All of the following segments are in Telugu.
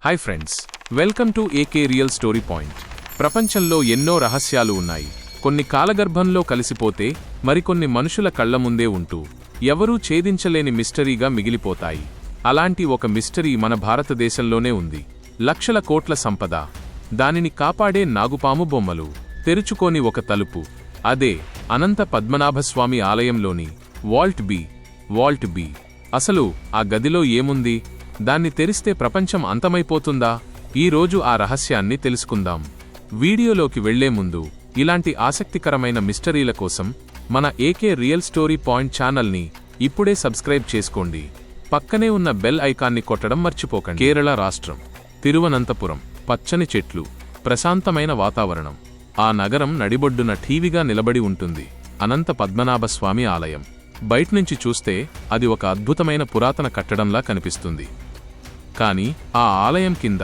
Hi friends, welcome to AK real story point. ప్రపంచంలో ఎన్నో రహస్యాలు ఉన్నాయి. కొన్ని కాలగర్భంలో కలిసిపోతే మరికొన్ని మనుషుల కళ్ల ముందే ఉంటూ ఎవరూ ఛేదించలేని మిస్టరీగా మిగిలిపోతాయి. అలాంటి ఒక మిస్టరీ మన భారతదేశంలోనే ఉంది. లక్షల కోట్ల సంపద, దానిని కాపాడే నాగుపాము బొమ్మలు, తెరుచుకోని ఒక తలుపు. అదే అనంత పద్మనాభస్వామి ఆలయంలోని వాల్ట్ బి. అసలు ఆ గదిలో ఏముంది? దాన్ని తెరిస్తే ప్రపంచం అంతమైపోతుందా? ఈరోజు ఆ రహస్యాన్ని తెలుసుకుందాం. వీడియోలోకి వెళ్లే ముందు ఇలాంటి ఆసక్తికరమైన మిస్టరీల కోసం మన ఏకే రియల్ స్టోరీ పాయింట్ ఛానల్ని ఇప్పుడే సబ్స్క్రైబ్ చేసుకోండి. పక్కనే ఉన్న బెల్ ఐకాన్ని కొట్టడం మర్చిపోకండి. కేరళ రాష్ట్రం తిరువనంతపురం. పచ్చని చెట్లు, ప్రశాంతమైన వాతావరణం. ఆ నగరం నడిబొడ్డున ఠీవిగా నిలబడి ఉంటుంది అనంత పద్మనాభస్వామి ఆలయం. బయట్నుంచి చూస్తే అది ఒక అద్భుతమైన పురాతన కట్టడంలా కనిపిస్తుంది. కాని ఆ ఆలయం కింద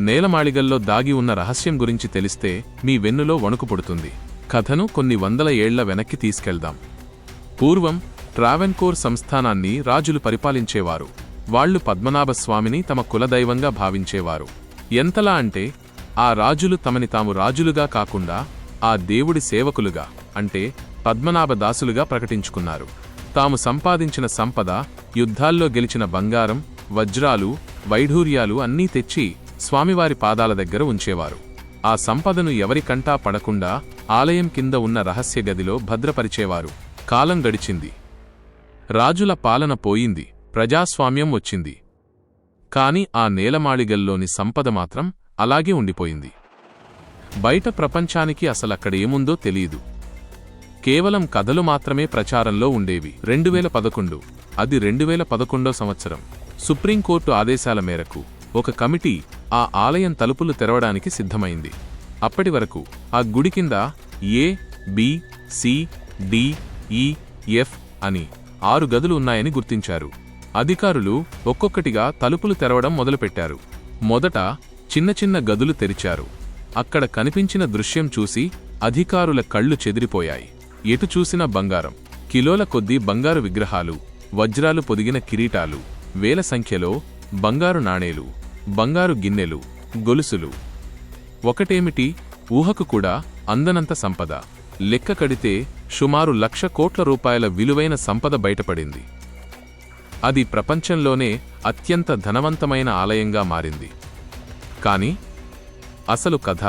నేలమాళిగల్లో దాగి ఉన్న రహస్యం గురించి తెలిస్తే మీ వెన్నులో వణుకు పుడుతుంది. కథను కొన్ని వందల ఏళ్ల వెనక్కి తీసుకెళ్దాం. పూర్వం ట్రావెన్కోర్ సంస్థానాన్ని రాజులు పరిపాలించేవారు. వాళ్లు పద్మనాభస్వామిని తమ కులదైవంగా భావించేవారు. ఎంతలా అంటే ఆ రాజులు తమని తాము రాజులుగా కాకుండా ఆ దేవుడి సేవకులుగా, అంటే పద్మనాభదాసులుగా ప్రకటించుకున్నారు. తాము సంపాదించిన సంపద, యుద్ధాల్లో గెలిచిన బంగారం, వజ్రాలు, వైఢూర్యాలు అన్నీ తెచ్చి స్వామివారి పాదాల దగ్గర ఉంచేవారు. ఆ సంపదను ఎవరికంటా పడకుండా ఆలయం కింద ఉన్న రహస్య గదిలో భద్రపరిచేవారు. కాలం గడిచింది. రాజుల పాలన పోయింది. ప్రజాస్వామ్యం వచ్చింది. కాని ఆ నేలమాళిగల్లోని సంపద మాత్రం అలాగే ఉండిపోయింది. బయట ప్రపంచానికి అసలక్కడ ఏముందో తెలీదు. కేవలం కథలు మాత్రమే ప్రచారంలో ఉండేవి. 2011, అది 2011 సంవత్సరం, సుప్రీంకోర్టు ఆదేశాల మేరకు ఒక కమిటీ ఆ ఆలయం తలుపులు తెరవడానికి సిద్ధమైంది. అప్పటి వరకు ఆ గుడి కింద ఏ, బి, సి, డి, ఈ, ఎఫ్ అని 6 గదులు ఉన్నాయని గుర్తించారు. అధికారులు ఒక్కొక్కటిగా తలుపులు తెరవడం మొదలుపెట్టారు. మొదట చిన్న చిన్న గదులు తెరిచారు. అక్కడ కనిపించిన దృశ్యం చూసి అధికారుల కళ్ళు చెదిరిపోయాయి. ఎటు చూసినా బంగారం, కిలోల కొద్దీ బంగారు విగ్రహాలు, వజ్రాలు పొదిగిన కిరీటాలు, వేల సంఖ్యలో బంగారు నాణేలు, బంగారు గిన్నెలు, గొలుసులు. ఒకటేమిటి, ఊహకు కూడా అందనంత సంపద. లెక్క కడితే సుమారు 1,00,000 కోట్ల రూపాయల విలువైన సంపద బయటపడింది. అది ప్రపంచంలోనే అత్యంత ధనవంతమైన ఆలయంగా మారింది. కాని అసలు కథ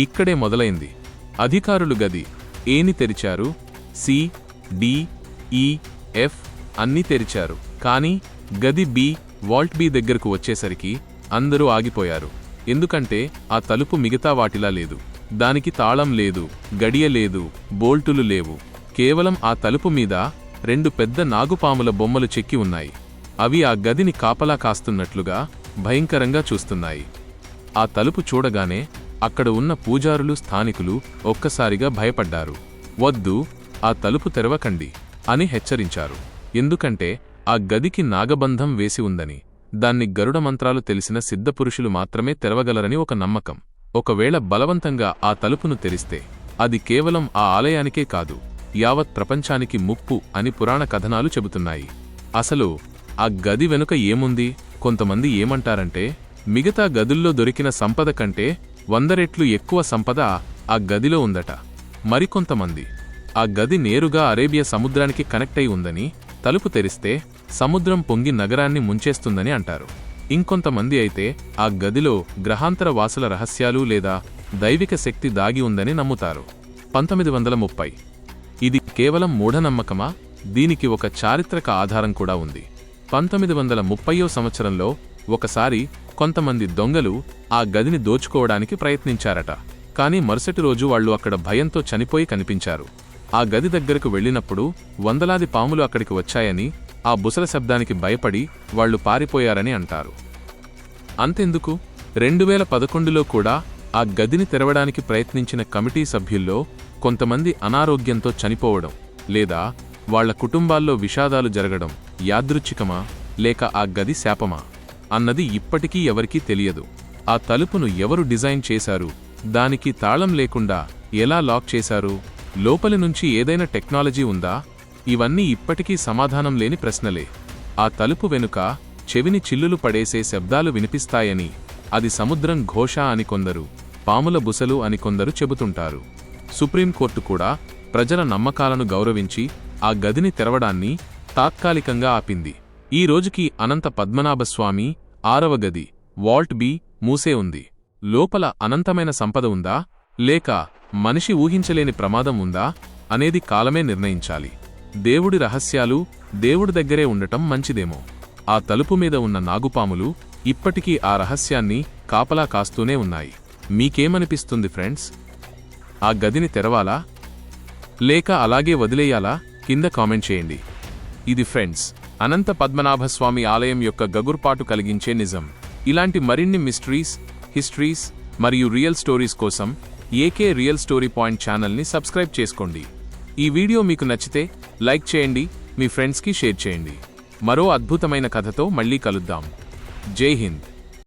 ఇక్కడే మొదలైంది. అధికారులు గది ఏని తెరిచారు, సి, డి, ఈ, ఎఫ్ అన్నీ తెరిచారు. కాని గది బి, వాల్ట్ బి దగ్గరకు వచ్చేసరికి అందరూ ఆగిపోయారు. ఎందుకంటే ఆ తలుపు మిగతా వాటిలా లేదు. దానికి తాళం లేదు, గడియ లేదు, బోల్టులు లేవు. కేవలం ఆ తలుపు మీద 2 పెద్ద నాగుపాముల బొమ్మలు చెక్కి ఉన్నాయి. అవి ఆ గదిని కాపలా కాస్తున్నట్లుగా భయంకరంగా చూస్తున్నాయి. ఆ తలుపు చూడగానే అక్కడ ఉన్న పూజారులు, స్థానికులు ఒక్కసారిగా భయపడ్డారు. వద్దు, ఆ తలుపు తెరవకండి అని హెచ్చరించారు. ఎందుకంటే ఆ గదికి నాగబంధం వేసి ఉందని, దాన్ని గరుడ మంత్రాలు తెలిసిన సిద్ధపురుషులు మాత్రమే తెరవగలరని ఒక నమ్మకం. ఒకవేళ బలవంతంగా ఆ తలుపును తెరిస్తే అది కేవలం ఆ ఆలయానికే కాదు, యావత్ ప్రపంచానికి ముప్పు అని పురాణ కథనాలు చెబుతున్నాయి. అసలు ఆ గది వెనుక ఏముంది? కొంతమంది ఏమంటారంటే, మిగతా గదుల్లో దొరికిన సంపద కంటే 100 రెట్లు ఎక్కువ సంపద ఆ గదిలో ఉందట. మరికొంతమంది ఆ గది నేరుగా అరేబియా సముద్రానికి కనెక్ట్ అయి ఉందని, తలుపు తెరిస్తే సముద్రం పొంగి నగరాన్ని ముంచేస్తుందని అంటారు. ఇంకొంతమంది అయితే ఆ గదిలో గ్రహాంతర వాసుల రహస్యాలు లేదా దైవిక శక్తి దాగి ఉందని నమ్ముతారు. 1930. ఇది కేవలం మూఢనమ్మకమా? దీనికి ఒక చారిత్రక ఆధారం కూడా ఉంది. 1930వ సంవత్సరంలో ఒకసారి కొంతమంది దొంగలు ఆ గదిని దోచుకోవడానికి ప్రయత్నించారట. కాని మరుసటి రోజు వాళ్లు అక్కడ భయంతో చనిపోయి కనిపించారు. ఆ గది దగ్గరకు వెళ్లినప్పుడు వందలాది పాములు అక్కడికి వచ్చాయని, ఆ బుసల శబ్దానికి భయపడి వాళ్లు పారిపోయారని అంటారు. అంతెందుకు, 2011లో కూడా ఆ గదిని తెరవడానికి ప్రయత్నించిన కమిటీ సభ్యుల్లో కొంతమంది అనారోగ్యంతో చనిపోవడం, లేదా వాళ్ల కుటుంబాల్లో విషాదాలు జరగడం యాదృచ్ఛికమా లేక ఆ గది శాపమా అన్నది ఇప్పటికీ ఎవరికీ తెలియదు. ఆ తలుపును ఎవరు డిజైన్ చేశారు? దానికి తాళం లేకుండా ఎలా లాక్ చేశారు? లోపలి నుంచి ఏదైనా టెక్నాలజీ ఉందా? ఇవన్నీ ఇప్పటికీ సమాధానం లేని ప్రశ్నలే. ఆ తలుపు వెనుక చెవిని చిల్లులు పడేసే శబ్దాలు వినిపిస్తాయని, అది సముద్రం ఘోష అని కొందరు, పాముల బుసలు అని కొందరు చెబుతుంటారు. సుప్రీంకోర్టు కూడా ప్రజల నమ్మకాలను గౌరవించి ఆ గదిని తెరవడాన్ని తాత్కాలికంగా ఆపింది. ఈ రోజుకి అనంత పద్మనాభస్వామి 6వ గది వాల్ట్ బి మూసే ఉంది. లోపల అనంతమైన సంపద ఉందా లేక మనిషి ఊహించలేని ప్రమాదం ఉందా అనేది కాలమే నిర్ణయించాలి. దేవుడి రహస్యాలు దేవుడి దగ్గరే ఉండటం మంచిదేమో. ఆ తలుపు మీద ఉన్న నాగుపాములు ఇప్పటికీ ఆ రహస్యాన్ని కాపలా కాస్తూనే ఉన్నాయి. మీకేమనిపిస్తుంది ఫ్రెండ్స్? ఆ గదిని తెరవాలా లేక అలాగే వదిలేయాలా? కింద కామెంట్ చేయండి. ఇది ఫ్రెండ్స్ అనంత పద్మనాభస్వామి ఆలయం యొక్క గగుర్పాటు కలిగించే నిజం. ఇలాంటి మరిన్ని మిస్టరీస్, హిస్టరీస్ మరియు రియల్ స్టోరీస్ కోసం ఏకే రియల్ స్టోరీ పాయింట్ ఛానల్ని సబ్స్క్రైబ్ చేసుకోండి. ఈ వీడియో మీకు నచ్చితే లైక్ చేయండి, మీ ఫ్రెండ్స్కి షేర్ చేయండి. మరో అద్భుతమైన కథతో మళ్ళీ కలుద్దాం. జై హింద్.